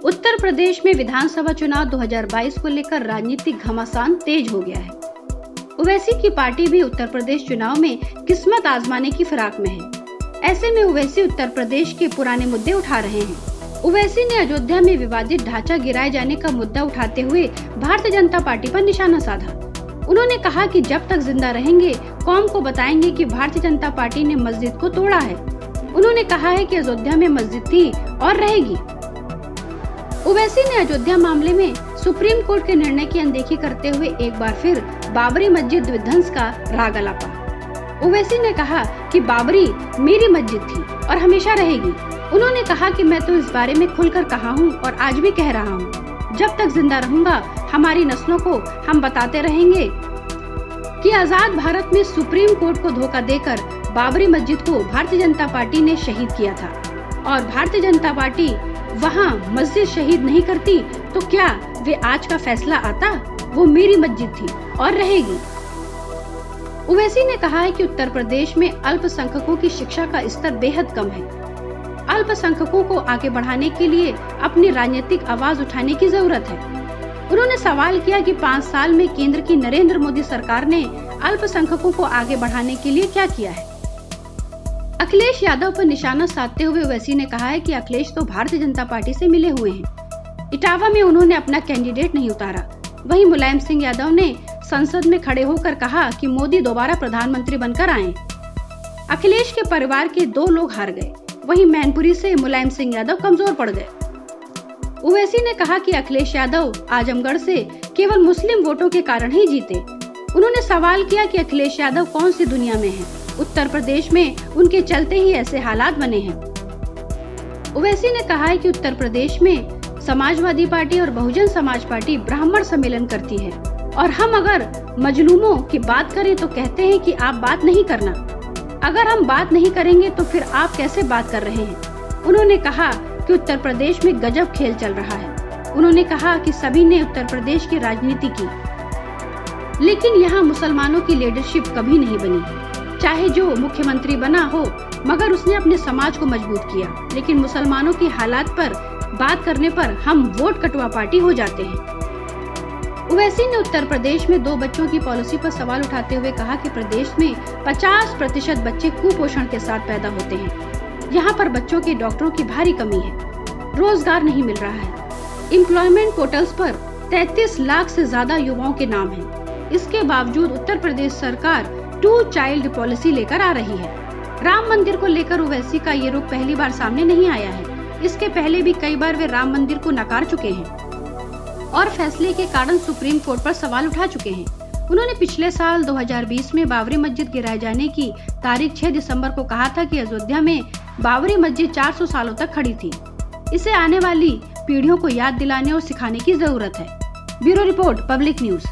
उत्तर प्रदेश में विधानसभा चुनाव 2022 को लेकर राजनीतिक घमासान तेज हो गया है। ओवैसी की पार्टी भी उत्तर प्रदेश चुनाव में किस्मत आजमाने की फिराक में है। ऐसे में ओवैसी उत्तर प्रदेश के पुराने मुद्दे उठा रहे हैं। ओवैसी ने अयोध्या में विवादित ढांचा गिराए जाने का मुद्दा उठाते हुए भारतीय जनता पार्टी पर निशाना साधा। उन्होंने कहा कि जब तक जिंदा रहेंगे कौम को बताएंगे कि भारतीय जनता पार्टी ने मस्जिद को तोड़ा है। उन्होंने कहा है कि अयोध्या में मस्जिद थी और रहेगी। ओवैसी ने अयोध्या मामले में सुप्रीम कोर्ट के निर्णय की अनदेखी करते हुए एक बार फिर बाबरी मस्जिद विध्वंस का राग अलापा। ओवैसी ने कहा कि बाबरी मेरी मस्जिद थी और हमेशा रहेगी। उन्होंने कहा कि मैं तो इस बारे में खुलकर कहा हूँ और आज भी कह रहा हूँ। जब तक जिंदा रहूंगा हमारी नस्लों को हम बताते रहेंगे कि आजाद भारत में सुप्रीम कोर्ट को धोखा देकर बाबरी मस्जिद को भारतीय जनता पार्टी ने शहीद किया था और भारतीय जनता पार्टी वहाँ मस्जिद शहीद नहीं करती तो क्या वे आज का फैसला आता? वो मेरी मस्जिद थी और रहेगी। ओवैसी ने कहा है कि उत्तर प्रदेश में अल्पसंख्यकों की शिक्षा का स्तर बेहद कम है। अल्पसंख्यकों को आगे बढ़ाने के लिए अपनी राजनीतिक आवाज उठाने की जरूरत है। उन्होंने सवाल किया कि 5 साल में केंद्र की नरेंद्र मोदी सरकार ने अल्पसंख्यकों को आगे बढ़ाने के लिए क्या किया है। अखिलेश यादव पर निशाना साधते हुए ओवैसी ने कहा है कि अखिलेश तो भारतीय जनता पार्टी से मिले हुए हैं। इटावा में उन्होंने अपना कैंडिडेट नहीं उतारा। वहीं मुलायम सिंह यादव ने संसद में खड़े होकर कहा कि मोदी दोबारा प्रधानमंत्री बनकर आए। अखिलेश के परिवार के 2 लोग हार गए। वहीं मैनपुरी से मुलायम सिंह यादव कमजोर पड़ गए। ओवैसी ने कहा कि अखिलेश यादव आजमगढ़ से केवल मुस्लिम वोटों के कारण ही जीते। उन्होंने सवाल किया कि अखिलेश यादव कौन सी दुनिया में हैं? उत्तर प्रदेश में उनके चलते ही ऐसे हालात बने हैं। ओवैसी ने कहा है कि उत्तर प्रदेश में समाजवादी पार्टी और बहुजन समाज पार्टी ब्राह्मण सम्मेलन करती है और हम अगर मजलूमों की बात करें तो कहते हैं कि आप बात नहीं करना। अगर हम बात नहीं करेंगे तो फिर आप कैसे बात कर रहे हैं? उन्होंने कहा कि उत्तर प्रदेश में गजब खेल चल रहा है। उन्होंने कहा कि सभी ने उत्तर प्रदेश की राजनीति की, लेकिन यहाँ मुसलमानों की लीडरशिप कभी नहीं बनी। चाहे जो मुख्यमंत्री बना हो मगर उसने अपने समाज को मजबूत किया, लेकिन मुसलमानों की हालात पर बात करने पर हम वोट कटवा पार्टी हो जाते हैं। ओवैसी ने उत्तर प्रदेश में 2 बच्चों की पॉलिसी पर सवाल उठाते हुए कहा कि प्रदेश में 50% बच्चे कुपोषण के साथ पैदा होते हैं। यहाँ पर बच्चों के डॉक्टरों की भारी कमी है। रोजगार नहीं मिल रहा है। एम्प्लॉयमेंट पोर्टल्स पर 33 लाख से ज्यादा युवाओं के नाम हैं। इसके बावजूद उत्तर प्रदेश सरकार 2 चाइल्ड पॉलिसी लेकर आ रही है। राम मंदिर को लेकर ओवैसी का ये रुख पहली बार सामने नहीं आया है। इसके पहले भी कई बार वे राम मंदिर को नकार चुके हैं और फैसले के कारण सुप्रीम कोर्ट पर सवाल उठा चुके हैं। उन्होंने पिछले साल 2020 में बाबरी मस्जिद गिराए जाने की तारीख 6 दिसंबर को कहा था कि अयोध्या में बाबरी मस्जिद 400 सालों तक खड़ी थी। इसे आने वाली पीढ़ियों को याद दिलाने और सिखाने की जरूरत है। Bureau report, public news.